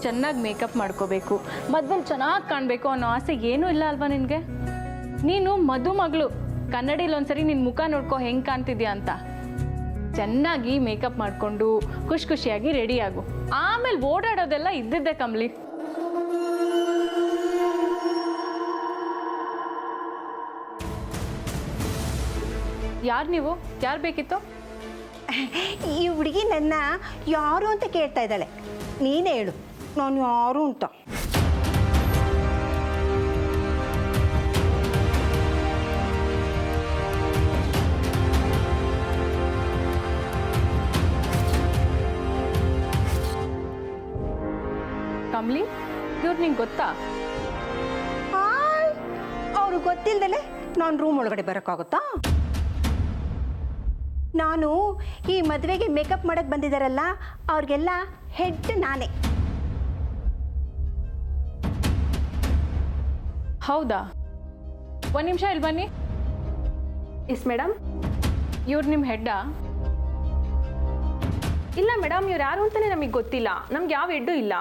ಚೆನ್ನಾಗಿ ಮೇಕಪ್ ಮಾಡ್ಕೋಬೇಕು, ಮದ್ವೆಲಿ ಚೆನ್ನಾಗಿ ಕಾಣಬೇಕು ಅನ್ನೋ ಆಸೆ ಏನೂ ಇಲ್ಲ ಅಲ್ವಾ ನಿನಗೆ? ನೀನು ಮಗಳು, ಕನ್ನಡಿಲಿ ಒಂದ್ಸರಿ ನಿನ್ನ ಮುಖ ನೋಡ್ಕೊ ಹೆಂಗೆ ಕಾಣ್ತಿದ್ಯಾ ಅಂತ. ಚೆನ್ನಾಗಿ ಮೇಕಪ್ ಮಾಡಿಕೊಂಡು ಖುಷಿಯಾಗಿ ರೆಡಿ ಆಗು. ಆಮೇಲೆ ಓಡಾಡೋದೆಲ್ಲ ಇದ್ದಿದ್ದೆ ಕಮ್ಲಿ. ಯಾರು ನೀವು? ಯಾರು ಬೇಕಿತ್ತು? ಈ ಹುಡುಗಿ ನನ್ನ ಯಾರು ಅಂತ ಕೇಳ್ತಾ ಇದ್ದಾಳೆ. ನೀನೇ ಹೇಳು ನಾನು ಯಾರು ಅಂತ. ಕಮ್ಲಿ, ಇವ್ರು ನಿಂಗೆ ಗೊತ್ತಾ? ಅವರು ಗೊತ್ತಿಲ್ಲದಲೆ ನಾನು ರೂಮ್ ಒಳಗಡೆ ಬರೋಕ್ಕಾಗುತ್ತಾ? ನಾನು ಈ ಮದುವೆಗೆ ಮೇಕಪ್ ಮಾಡಕ್ಕೆ ಬಂದಿದ್ದಾರಲ್ಲ ಅವ್ರಿಗೆಲ್ಲ ಹೆಡ್ ನಾನೇ. ಹೌದಾ? ಒಂದು ನಿಮಿಷ ಇಲ್ಲಿ ಬನ್ನಿ. Yes madam. ಇವ್ರು ನಿಮ್ಮ ಹೆಡ್ಡಾ? ಇಲ್ಲ ಮೇಡಮ್, ಇವ್ರು ಯಾರು ಅಂತಾನೆ ನಮಗೆ ಗೊತ್ತಿಲ್ಲ. ನಮ್ಗೆ ಯಾವ ಹೆಡ್ಡು ಇಲ್ಲ.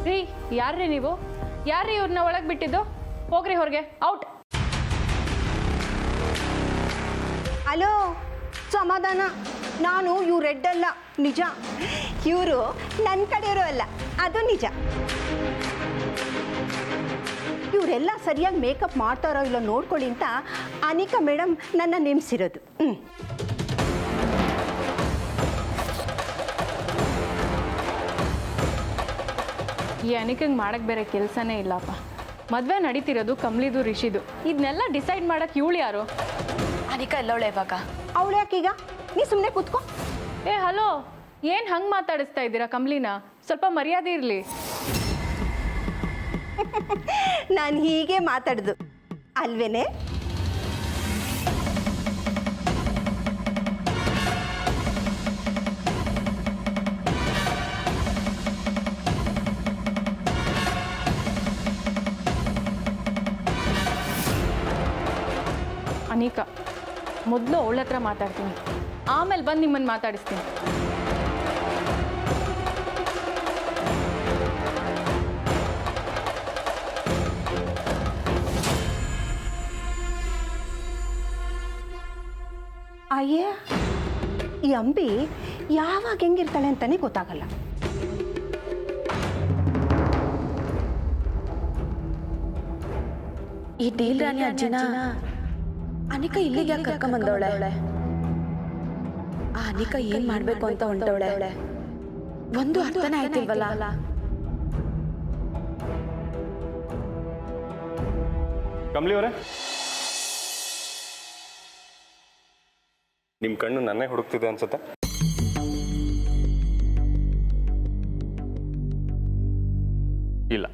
ರೀ, ಯಾರ್ರೀ ನೀವು? ಯಾರ್ರೀ ಇವ್ರನ್ನ ಒಳಗೆ ಬಿಟ್ಟಿದ್ದು? ಹೋಗ್ರಿ ಹೊರಗೆ, ಔಟ್. ಹಲೋ, ಸಮಾಧಾನ. ನಾನು ಇವ್ರು ರೆಡ್ಡಲ್ಲ, ನಿಜ. ಇವರು ನನ್ನ ಕಡೆಯವರು ಅಲ್ಲ, ಅದು ನಿಜ. ಇವರೆಲ್ಲ ಸರಿಯಾಗಿ ಮೇಕಪ್ ಮಾಡ್ತಾರೋ ಇಲ್ಲೋ ನೋಡ್ಕೊಳ್ಳಿ ಅಂತ ಅನಿಕಾ ಮೇಡಮ್ ನನ್ನ ನೇಮಿಸಿರೋದು. ಈ ಅನಿಕಂಗೆ ಮಾಡಕ್ಕೆ ಬೇರೆ ಕೆಲಸನೇ ಇಲ್ಲಪ್ಪ. ಮದುವೆ ನಡೀತಿರೋದು ಕಮ್ಲಿದು ರಿಷಿದು. ಇದನ್ನೆಲ್ಲ ಡಿಸೈಡ್ ಮಾಡಕ್ಕೆ ಇವಳು ಯಾರು? ಅನಿಕಾ ಎಲ್ಲವಳೆ ಇವಾಗ. ಅವಳು ಯಾಕೀಗ? ನೀ ಸುಮ್ಮನೆ ಕೂತ್ಕೋ. ಏ ಹಲೋ, ಏನು ಹಂಗೆ ಮಾತಾಡಿಸ್ತಾ ಇದ್ದೀರಾ ಕಮ್ಲಿನ? ಸ್ವಲ್ಪ ಮರ್ಯಾದೆ ಇರಲಿ. ನಾನು ಹೀಗೆ ಮಾತಾಡ್ದು ಅಲ್ವೇನೆ? ಅನಿಕಾ, ಮೊದಲು ಅವಳ ಹತ್ರ ಮಾತಾಡ್ತೀನಿ, ಆಮೇಲೆ ಬಂದು ನಿಮ್ಮನ್ನು ಮಾತಾಡಿಸ್ತೀನಿ. ಅಯ್ಯ, ಈ ಅಂಬಿ ಯಾವಾಗ ಹೆಂಗಿರ್ತಾಳೆ ಅಂತಾನೆ ಗೊತ್ತಾಗಲ್ಲ. ಈ ಡೀಲ್ ರಾಣಿ ಅಜ್ಜಿನ ಅನಿಕಾ ಇಲ್ಲಿಗೆ ಯಾಕೆ ಕರ್ಕೊಂಬಂದವಳೆ? ಆ ಅನಿಕಾ ಏನ್ ಮಾಡ್ಬೇಕು ಅಂತ ಹೊಂಟವಳೆ? ಒಂದು ಅರ್ಥನೇ ಆಯ್ತಿಲ್ವಲ್ಲ. ಕಮ್ಲಿ ಅವರೇ, ನಿಮ್ಮ ಕಣ್ಣು ನನ್ನೇ ಹುಡುಕ್ತಿದೆ ಅನ್ಸುತ್ತೆ. ಇಲ್ಲ,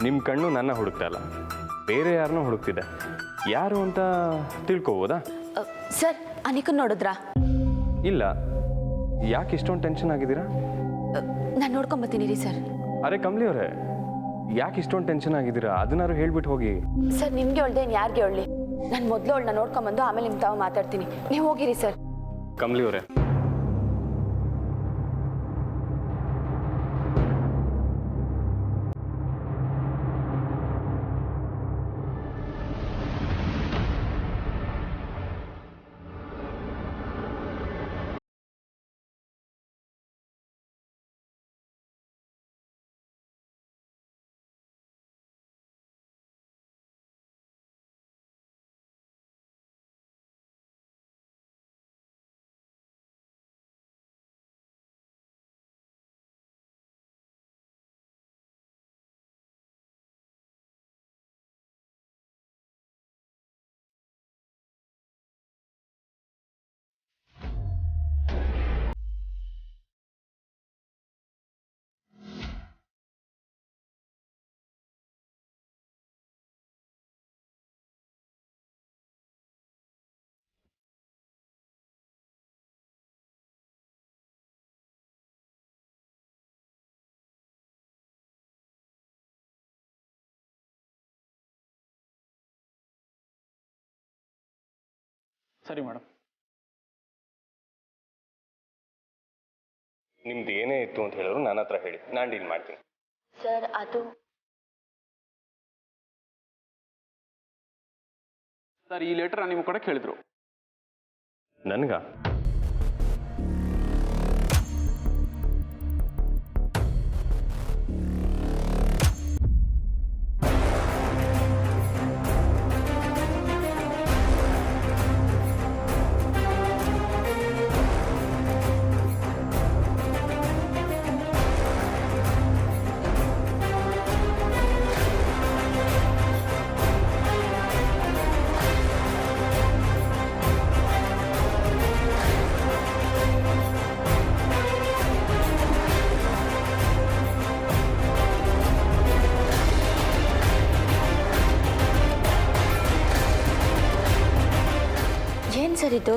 ನಿಮ್ಮ ಕಣ್ಣು ನನ್ನ ಹುಡುಕ್ತಾ ಇಲ್ಲ, ಬೇರೆ ಯಾರನ್ನೂ ಹುಡುಕ್ತಿದೆ. ಯಾರು ಅಂತ ತಿಳ್ಕೋಬೋದಾ? ಸರ್, ಅನಿಕನ್ ನೋಡಿದ್ರಾ? ಇಲ್ಲ, ಯಾಕೆ ಇಷ್ಟೊಂದು ಟೆನ್ಷನ್ ಆಗಿದ್ದೀರಾ? ನಾನು ನೋಡ್ಕೊಂಬತ್ತೀನಿ ರೀ ಸರ್. ಅರೆ ಕಮ್ಲಿ ಅವರೇ, ಯಾಕೆ ಇಷ್ಟೊಂದು ಟೆನ್ಷನ್ ಆಗಿದ್ದೀರಾ? ಅದನ್ನಾರು ಹೇಳ್ಬಿಟ್ಟು ಹೋಗಿ. ಸರ್, ನಿಮ್ಗೆ ಹೇಳ್ದೆ ಯಾರಿಗೆ ಹೇಳಲಿ? ನಾನು ಮೊದಲು ಅವಳನ್ನ ನೋಡ್ಕೊಂಬಂದು ಆಮೇಲೆ ನಿಮ್ಮ ತಾವು ಮಾತಾಡ್ತೀನಿ. ನೀವು ಹೋಗಿರಿ ಸರ್. ಕಮ್ಲಿ ಅವರೇ, ಸರಿ ಮೇಡಮ್. ನಿಮ್ದು ಏನೇ ಇತ್ತು ಅಂತ ಹೇಳಿದ್ರು ನನ್ನ ಹತ್ರ ಹೇಳಿ, ನಾನು ಡೀಲ್ ಮಾಡ್ತೀನಿ. ಸರ್ ಅದು ಸರ್ ಈ ಲೆಟರ್ ನಿಮ್ಗೆ ಕೊಡಕ್ಕೆ ಹೇಳಿದ್ರು. ನನಗ ಏನು ಸರ್ ಇದು?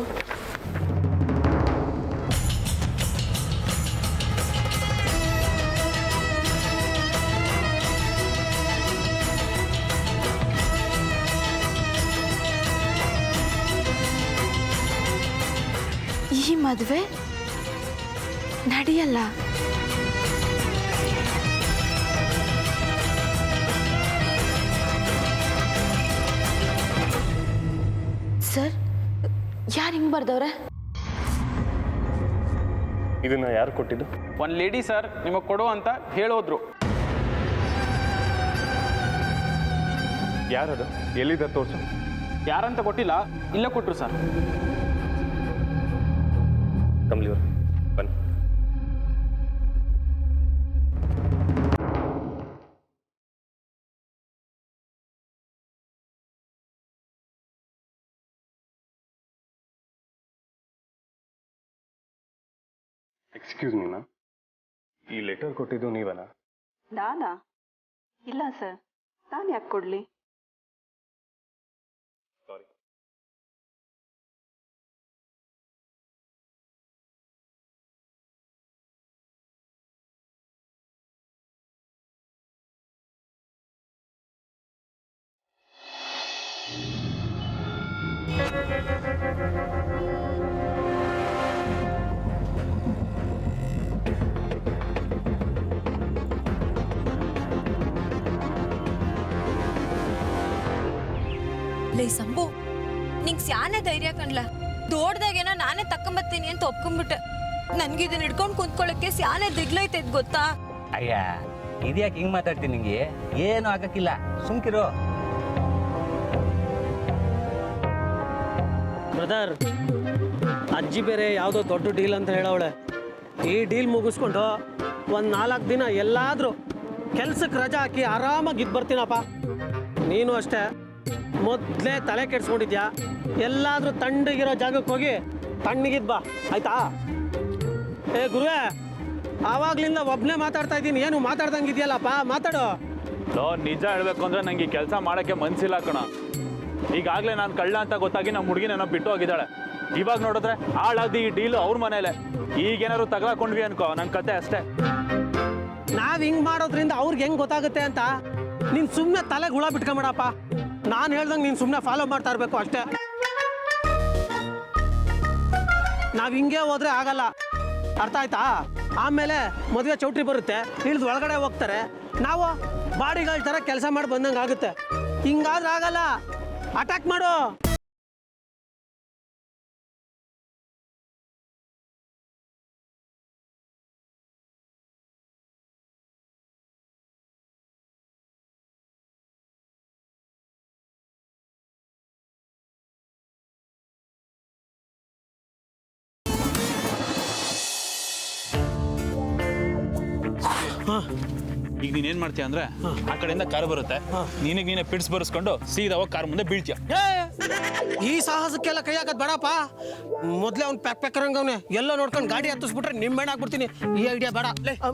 ಈ ಮದುವೆ ನಡೆಯಲ್ಲ. ಸರ್ ಯಾರು ಹಿಂಗೆ ಬರ್ದವ್ರೆ? ಇದನ್ನ ಯಾರು ಕೊಟ್ಟಿದ್ದು? ಒಂದು ಲೇಡಿ ಸರ್ ನಿಮಗೆ ಕೊಡು ಅಂತ ಹೇಳೋದ್ರು. ಯಾರದು? ಎಲ್ಲಿದೆ ತೋರ್ಸು. ಯಾರಂತ ಕೊಟ್ಟಿಲ್ಲ, ಇಲ್ಲ ಕೊಟ್ಟರು ಸರ್. ಕಮಲಿಯವರು ಬನ್ನಿ. ಎಕ್ಸ್ಕ್ಯೂಸ್ ಮೀ ಮ್ಯಾಮ್, ಈ ಲೆಟರ್ ಕೊಟ್ಟಿದ್ದು ನೀವನಾ? ನಾನಾ? ಇಲ್ಲ ಸರ್, ನಾನು ಯಾಕೆ ಕೊಡಲಿ? ಸಾರಿ. ಲೇ ಸಂಭು, ನಿಂಗೆ ಸ್ಯಾನೆ ಧೈರ್ಯ ಕಣ್ಲ. ದೊಡ್ಡದಾಗೇನೋ ನಾನೇ ತಕೊಂಬತ್ತೀನಿ ಅಂತ ಒಪ್ಕೊಂಡ್ಬಿಟ್ಟೆ. ನನ್ಗೆ ಇದನ್ನ ಹಿಡ್ಕೊಂಡು ಕುಂತ್ಕೊಳ್ಳೋಕೆ ಸ್ಯಾನೆ ದಿಗ್ಲೈತೈತ್ ಗೊತ್ತಾ? ಅಯ್ಯ ಇದ್ಯಾಕೆ ಹಿಂಗ್ ಮಾತಾಡ್ತೀನಿ? ನಿಂಗೆ ಏನು ಆಗಕ್ಕಿಲ್ಲ, ಸುಮ್ಕಿರೋ. ಬ್ರದರ್, ಅಜ್ಜಿ ಬೇರೆ ಯಾವುದೋ ದೊಡ್ಡ ಡೀಲ್ ಅಂತ ಹೇಳವಳೆ. ಈ ಡೀಲ್ ಮುಗಿಸ್ಕೊಂಡು ಒಂದು 4 ದಿನ ಎಲ್ಲಾದರೂ ಕೆಲ್ಸಕ್ಕೆ ರಜಾ ಹಾಕಿ ಆರಾಮಾಗಿ ಇದ್ದು ಬರ್ತೀನಪ್ಪ. ನೀನು ಅಷ್ಟೇ, ಮೊದಲೇ ತಲೆ ಕೆಡ್ಸ್ಕೊಂಡಿದ್ಯಾ. ಎಲ್ಲಾದರೂ ತಣ್ಣಗಿರೋ ಜಾಗಕ್ಕೆ ಹೋಗಿ ತಣ್ಣಗಿದ್ ಬಾ, ಆಯ್ತಾ? ಏ ಗುರುವೇ, ಆವಾಗ್ಲಿಂದ ಒಬ್ಬನೇ ಮಾತಾಡ್ತಾ ಇದ್ದೀನಿ, ಏನು ಮಾತಾಡ್ದಂಗಿದ್ಯಲ್ಲಪ್ಪ, ಮಾತಾಡು. ನಿಜ ಹೇಳ್ಬೇಕು ಅಂದ್ರೆ ನಂಗೆ ಈ ಕೆಲಸ ಮಾಡೋಕ್ಕೆ ಮನ್ಸಿಲ್ಲ ಕಣ. ಈಗಾಗಲೇ ನಾನು ಕಳ್ಳ ಅಂತ ಗೊತ್ತಾಗಿ ನಮ್ಮ ಹುಡುಗಿ ನನ್ನ ಬಿಟ್ಟು ಹೋಗಿದ್ದಾಳೆ. ಇವಾಗ ನೋಡಿದ್ರೆ ಹಾಳಾದಿ ಈ ಡೀಲು ಅವ್ರ ಮನೇಲೆ. ಈಗೇನಾದ್ರು ತಗಲಾಕೊಂಡ್ವಿ ಅನ್ಕೋ, ನನ್ನ ಕತೆ ಅಷ್ಟೇ. ನಾವ್ ಹಿಂಗ್ ಮಾಡೋದ್ರಿಂದ ಅವ್ರಿಗೆ ಹೆಂಗ್ ಗೊತ್ತಾಗುತ್ತೆ ಅಂತ ನೀನ್ ಸುಮ್ಮನೆ ತಲೆಗೆ ಹುಳ ಬಿಟ್ಕೊಂಬೇಡಪ್ಪ. ನಾನು ಹೇಳ್ದಂಗೆ ನೀನು ಸುಮ್ಮನೆ ಫಾಲೋ ಮಾಡ್ತಾ ಇರಬೇಕು ಅಷ್ಟೇ. ನಾವು ಹಿಂಗೆ ಹೋದ್ರೆ ಆಗಲ್ಲ, ಅರ್ಥ ಆಯ್ತಾ? ಆಮೇಲೆ ಮದುವೆ ಚೌಟ್ರಿ ಬರುತ್ತೆ, ಇಳಿದು ಒಳಗಡೆ ಹೋಗ್ತಾರೆ, ನಾವು ಬಾಡಿಗಳ ಥರ ಕೆಲಸ ಮಾಡಿ ಬಂದಂಗೆ ಆಗುತ್ತೆ. ಹಿಂಗಾದ್ರೆ ಆಗಲ್ಲ, ಅಟ್ಯಾಕ್ ಮಾಡು. ಈಗ ನೀನೇನ್ ಮಾಡ್ತೀಯ ಅಂದ್ರೆ ಆ ಕಡೆಯಿಂದ ಕಾರ್ ಬರುತ್ತೆ, ನೀನೇ ಪಿಡ್ಸ್ ಬರ್ಸ್ಕೊಂಡು ಸೀದಾ ಹೋಗಿ ಕಾರ್ ಮುಂದೆ ಬೀಳ್ತೀಯ. ಈ ಸಾಹಸಕ್ಕೆಲ್ಲ ಕೈ ಹಾಕೋದು ಬೇಡಪ್ಪ. ಮೊದಲೇ ಅವ್ನು ಪ್ಯಾಕ್ರಂಗವ್ನೆ ಎಲ್ಲೋ ನೋಡ್ಕೊಂಡು ಗಾಡಿ ಹತ್ತಿಸ್ಬಿಟ್ರೆ ನಿಮ್ಮೆಣ್ಣ ಹಾಕ್ಬಿಡ್ತೀನಿ. ಈ ಐಡಿಯಾ ಬೇಡ.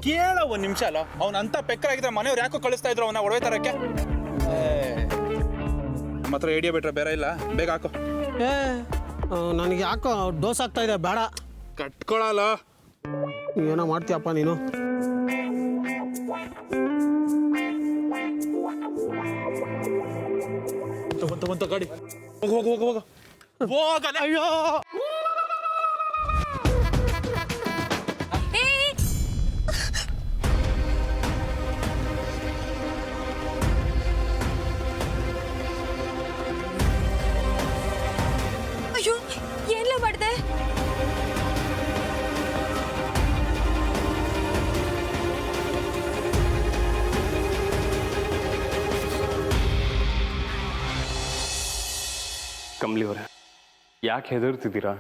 ಕೇಳ ಒಂದ್ ನಿಮಿಷ ಅಲ್ಲ, ಅವ್ನ ಅಂತ ಪೆಕ್ಕರಾಗಿದ್ರೆ ಮನೆಯವ್ರು ಯಾಕೋ ಕಳಿಸ್ತಾ ಇದ್ರು ಅವನ ಒಡವೆ ತರಕ್ಕೆ. ಮಾತ್ರ ಐಡಿಯಾ ಬಿಟ್ರೆ ಬೇರೆ ಇಲ್ಲ, ಬೇಗ ಹಾಕೋ. ನನಗೆ ಯಾಕೋ ಡೋಸ್ ಆಗ್ತಾ ಇದೆ, ಬೇಡ. ಕಟ್ಕೊಳಲ್ಲ, ಏನೋ ಮಾಡ್ತೀಯಪ್ಪ ನೀನು. ತಗೊಂತ ಗಾಡಿ ಹೋಗು ಹೋಗು ಹೋಗು ಹೋಗು. ಹೋಗಲ್ಲ. ಅಯ್ಯೋ ಅಯ್ಯೋ ಏನ್ಲ ಮಾಡ್ದೆ? ಕಮಲಿ ಅವರೇ, ಯಾಕೆ ಹೆದರ್ತಿದ್ದೀರಾ?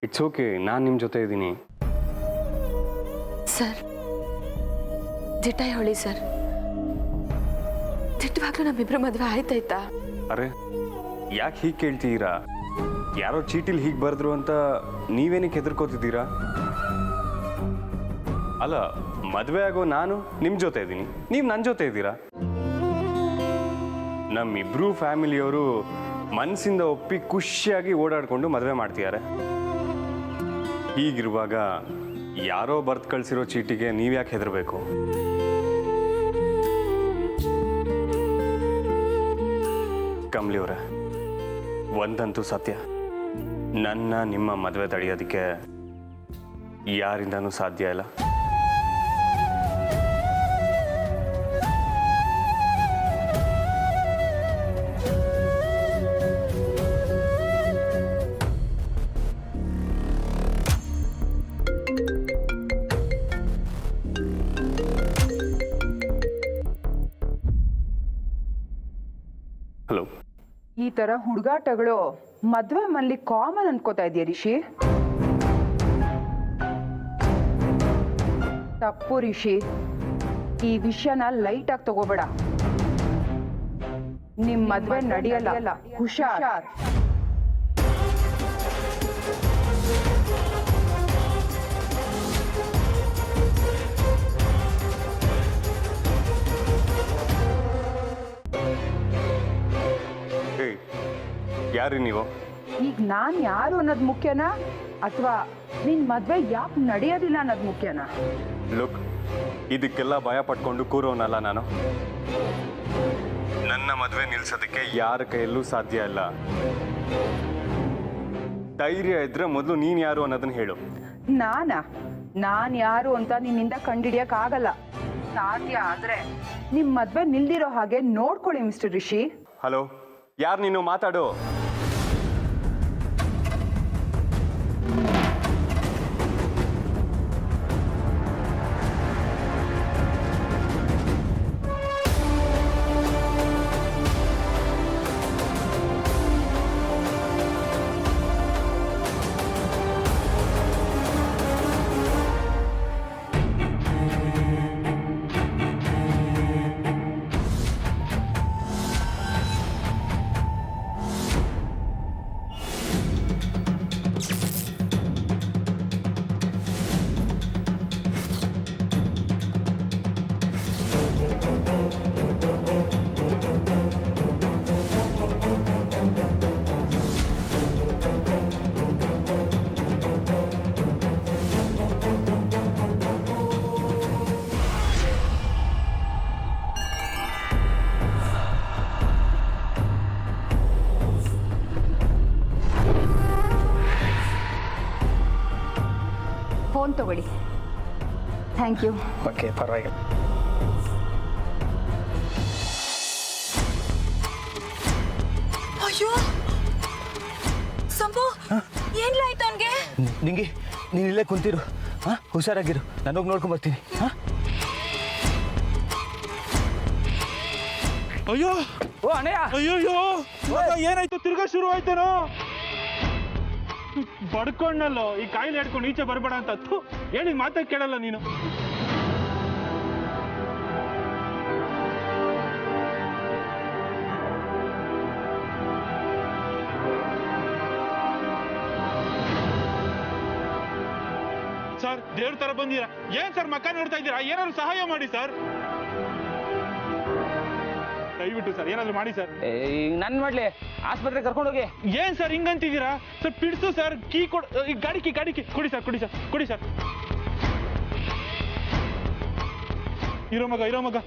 ಇಟ್ಸ್ ಓಕೆ, ನಾನು ನಿಮ್ಮ ಜೊತೆ ಇದ್ದೀನಿ. ಸರ್ ದಿಟ್ಟ ಹೇಳಿ ಸರ್, ದಿಟ್ಟವಾಗ್ಲೂ ನಮ್ಮಿಬ್ರು ಮದುವೆ ಆಯ್ತಾಯ್ತಾ? ಅರೆ ಯಾಕೆ ಹೀಗೆ ಕೇಳ್ತಿದ್ದೀರಾ? ಯಾರೋ ಚೀಟಿಲಿ ಹೀಗೆ ಬರೆದ್ರು ಅಂತ ನೀವೇನಕ್ಕೆ ಹೆದರ್ಕೋತಿದ್ದೀರಾ? ಅಲ್ಲ, ಮದುವೆ ಆಗೋ ನಾನು ನಿಮ್ಮ ಜೊತೆ ಇದ್ದೀನಿ, ನೀವು ನನ್ನ ಜೊತೆ ಇದ್ದೀರಾ. ನಮ್ಮಿಬ್ರು ಫ್ಯಾಮಿಲಿಯವರು ಮನಸ್ಸಿಂದ ಒಪ್ಪಿ ಖುಷಿಯಾಗಿ ಓಡಾಡಿಕೊಂಡು ಮದುವೆ ಮಾಡ್ತಿದ್ದಾರೆ. ಹೀಗಿರುವಾಗ ಯಾರೋ ಬರ್ತ್ ಕಳಿಸಿರೋ ಚೀಟಿಗೆ ನೀವ್ಯಾಕೆ ಹೆದರಬೇಕು? ಕಮಲಿ ಅವರೇ, ಒಂದಂತೂ ಸತ್ಯ, ನನ್ನ ನಿಮ್ಮ ಮದುವೆ ತಡೆಯೋದಕ್ಕೆ ಯಾರಿಂದನೂ ಸಾಧ್ಯ ಇಲ್ಲ. ಹಲೋ, ಈ ತರ ಹುಡುಗಾಟಗಳು ಮದ್ವೆ ಮನೇಲಿ ಕಾಮನ್ ಅನ್ಕೋತಾ ಇದೆಯಾ ರಿಷಿ? ತಪ್ಪು ರಿಷಿ, ಈ ವಿಷಯನ ಲೈಟ್ ಆಗಿ ತಗೋಬೇಡ. ನಿಮ್ ಮದ್ವೆ ನಡೆಯಲ್ಲ, ಹುಷಾರ್. ಯಾರಿ ನೀವು? ಈಗ ನಾನ್ ಯಾರು ಅನ್ನೋದು ಮುಖ್ಯನಾ ಅಥವಾ ನಿನ್ ಮದ್ವೆ ಯಾಕೆ ನಡೆಯೋದಿಲ್ಲ ಅನ್ನೋದು ಮುಖ್ಯನಾ? ಲುಕ್, ಇದಕ್ಕೆಲ್ಲ ಭಯ ಪಟ್ಕೊಂಡು ಕೂರೋನಲ್ಲ ನಾನು. ನನ್ನ ಮದುವೆ ನಿಲ್ಸೋದಕ್ಕೆ ಯಾರ ಕೈಯಲ್ಲೂ ಸಾಧ್ಯ ಇಲ್ಲ. ಧೈರ್ಯ ಇದ್ರೆ ಮೊದಲು ನೀನ್ ಯಾರು ಅನ್ನೋದನ್ನ ಹೇಳು. ನಾನ್ ಯಾರು ಅಂತ ನಿನ್ನಿಂದ ಕಂಡಿಡಿಯಕ್ ಆಗಲ್ಲ. ಸಾಧ್ಯ ಆದ್ರೆ ನಿಮ್ ಮದ್ವೆ ನಿಲ್ದಿರೋ ಹಾಗೆ ನೋಡ್ಕೊಳ್ಳಿ ಮಿಸ್ಟರ್ ರಿಷಿ. ಹಲೋ, ಯಾರು ನೀನು? ಮಾತಾಡು. ಫೋನ್ ತಗೊಳ್ಳಿ. Thank you. ಓಕೆ, ಪರವಾಗಿಲ್ಲ. ಅಯ್ಯೋ ಸಂಭು, ಏನ್ಲ ಆಯ್ತು ಅವನ್ಗೆ? ನಿಂಗೆ ನೀನು ಇಲ್ಲೇ ಕುಂತಿರು, ಹಾಂ, ಹುಷಾರಾಗಿರು, ನಾನು ಹೋಗಿ ನೋಡ್ಕೊಂಡ್ ಬರ್ತೀನಿ. ಹಾಂ. ಅಯ್ಯೋ, ಓ ಅಣ್ಣಯ್ಯ, ಅಯ್ಯೋ, ಏನಾಯ್ತು? ತಿರ್ಗಾ ಶುರು ಆಯ್ತೇನೋ? ಬಡ್ಕೊಂಡಲ್ಲೋ ಈ ಕಾಯಿಲೆ ಹಿಡ್ಕೊಂಡು ಈಚೆ ಬರಬೇಡ ಅಂತ. ಹೇಳಿ ಮಾತಾ ಕೇಳಲ್ಲ ನೀನು. ಸರ್, ದೇವ್ರ ತರ ಬಂದಿರಾ? ಏನ್ ಸರ್ ಮಕ್ಕ ನೋಡ್ತಾ ಇದ್ದೀರಾ? ಏನಾದ್ರು ಸಹಾಯ ಮಾಡಿ ಸರ್, ದಯವಿಟ್ಟು ಸರ್, ಏನಾದ್ರು ಮಾಡಿ ಸರ್. ನನ್ ಮಾಡ್ಲಿ, ಆಸ್ಪತ್ರೆ ಕರ್ಕೊಂಡೋಗಿ. ಏನ್ sir ಹಿಂಗಂತಿದ್ದೀರಾ? Sir FDs sir, key ಕೊಡ್, ಈ ಗಾಡಿ ಕೀ ಕೊಡಿ ಸರ್, ಕೊಡಿ ಸರ್. ಇರೋ ಮಗ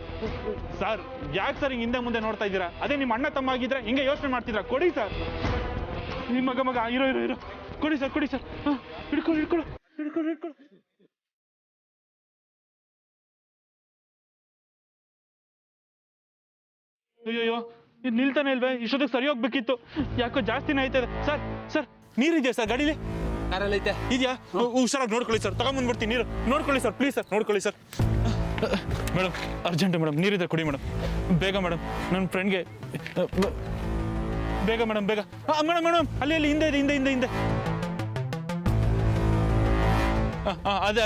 ಸರ್, ಯಾಕೆ ಸರ್ ಹಿಂಗೆ ಹಿಂದೆ ಮುಂದೆ ನೋಡ್ತಾ ಇದ್ದೀರಾ? ಅದೇ ನಿಮ್ಮ ಅಣ್ಣ ತಮ್ಮ ಆಗಿದ್ರೆ ಹಿಂಗೆ ಯೋಚನೆ ಮಾಡ್ತಿದ್ರಾ? ಕೊಡಿ ಸರ್. ಮಗ ಇರೋ ಕೊಡಿ ಸರ್ ಹಾಂ ಹಿಡ್ಕೊಳ್ಳು ಅಯ್ಯೋ ಇದು ನಿಲ್ತಾನೆ ಇಲ್ವೇ? ಇಷ್ಟೊತ್ತಿಗೆ ಸರಿ ಹೋಗ್ಬೇಕಿತ್ತು, ಯಾಕೋ ಜಾಸ್ತಿನೇ ಆಯ್ತದೆ. ಸರ್ ನೀರಿದೆಯಾ ಸರ್ ಗಾಡೀಲಿ? ಕಾರಲ್ಲೈತೆ. ಇದೆಯಾ? ಹುಷಾರಾಗಿ ನೋಡ್ಕೊಳ್ಳಿ ಸರ್, ತಗೊಂಬಂದ್ಬಿಡ್ತೀನಿ ನೀರು. ನೋಡ್ಕೊಳ್ಳಿ ಸರ್, ಪ್ಲೀಸ್ ಸರ್, ನೋಡ್ಕೊಳ್ಳಿ ಸರ್. ಮೇಡಮ್ ಅರ್ಜೆಂಟ್ ಮೇಡಮ್, ನೀರಿದೆ ಕೊಡಿ ಮೇಡಮ್, ಬೇಗ ಮೇಡಮ್, ನನ್ನ ಫ್ರೆಂಡ್ಗೆ ಬೇಗ ಮೇಡಮ್, ಬೇಗ. ಮೇಡಮ್ ಅಲ್ಲಿ ಹಿಂದೆ ಅದೇ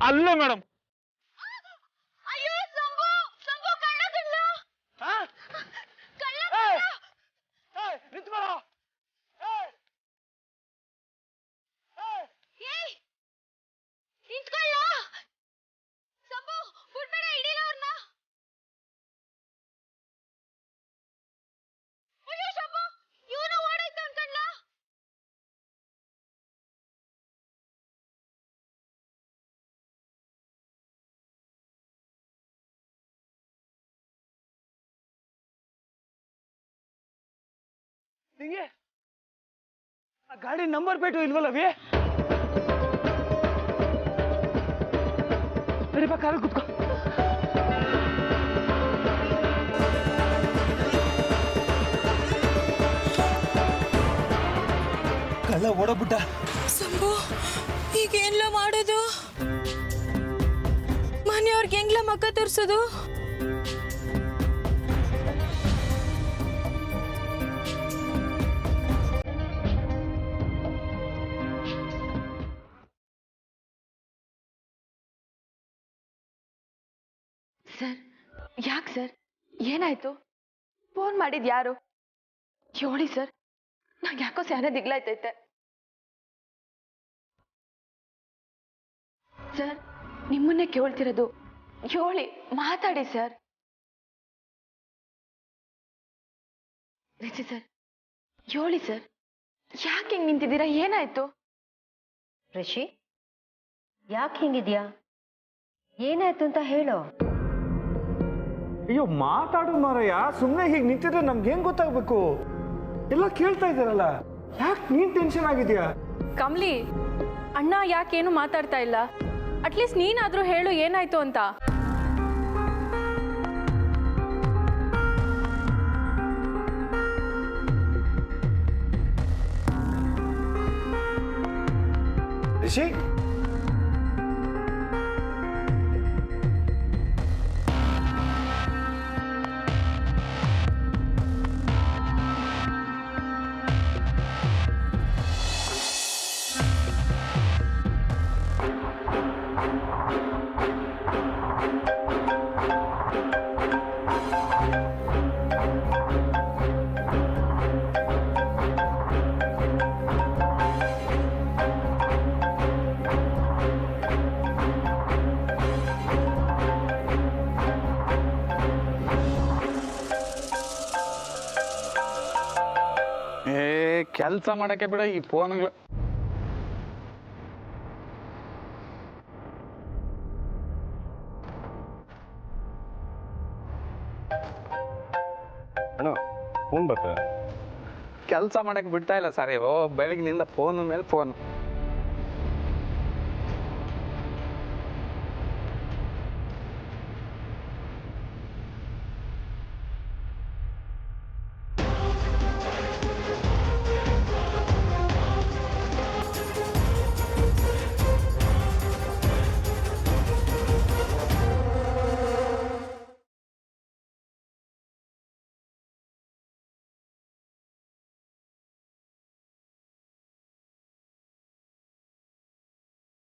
ಅಲ್ಲೇ ಮೇಡಮ್. ನಿಂಗೆ ಆ ಗಾಡಿ ನಂಬರ್ ಪ್ಲೇಟು ಇಲ್ವಲ್ಲವೇ? ಬರೀ ಕಾರಲ್ಲಿ ಕುತ್ಕೋ. ಕಳ್ಳ ಓಡಬಿಟ್ಟ. ಸಂಭು ಈಗ ಏನ್ಲ ಮಾಡೋದು? ಮನೆಯವ್ರಿಗೆ ಹೆಂಗ್ಲ ಮಕ್ಕ ತೋರ್ಸೋದು? ಸರ್, ಯಾಕೆ ಸರ್, ಏನಾಯ್ತು? ಫೋನ್ ಮಾಡಿದ್ ಯಾರು? ಹೇಳಿ ಸರ್, ನಂಗೆ ಯಾಕೋ ಸ್ಯಾನೆ ದಿಗ್ಲಾಯ್ತೈತೆ. ಸರ್, ನಿಮ್ಮನ್ನೇ ಕೇಳ್ತಿರೋದು, ಹೇಳಿ, ಮಾತಾಡಿ ಸರ್. ರಿಚಿ ಸರ್, ಹೇಳಿ ಸರ್, ಯಾಕೆ ಹಿಂಗೆ ನಿಂತಿದ್ದೀರಾ? ಏನಾಯ್ತು? ರಿಷಿ, ಯಾಕೆ ಹಿಂಗಿದ್ಯಾ? ಏನಾಯ್ತು ಅಂತ ಹೇಳು. ಅಯ್ಯೋ ಮಾತಾಡು ಮಾರಯ್ಯ, ಸುಮ್ಮನೆ ಹೀಗೆ ನಿಂತಿದ್ರೆ ನಮ್ಗೆ ಹೆಂಗ್ ಗೊತ್ತಾಗ್ಬೇಕು? ಎಲ್ಲ ಕೇಳ್ತಾ ಇದ್ದಾರಲ್ಲ, ಯಾಕೆ ನೀನ್ ಟೆನ್ಷನ್ ಆಗಿದ್ಯಾ? ಕಮ್ಲಿ, ಅಣ್ಣ ಯಾಕೇನು ಮಾತಾಡ್ತಾ ಇಲ್ಲ? ಅಟ್ಲೀಸ್ಟ್ ನೀನಾದ್ರೂ ಹೇಳು ಏನಾಯ್ತು ಅಂತ. ರಿಷಿ, ಕೆಲಸ ಮಾಡಕ್ಕೆ ಬಿಡ ಈ ಫೋನ್ಗಳು. ಅಣ್ಣ ಫೋನ್ ಬರ್ತದೆ. ಕೆಲಸ ಮಾಡಕ್ಕೆ ಬಿಡ್ತಾ ಇಲ್ಲ ಸರ್ ಇವು, ಬೆಳಗಿನಿಂದ ಫೋನ್ ಮೇಲೆ ಫೋನ್.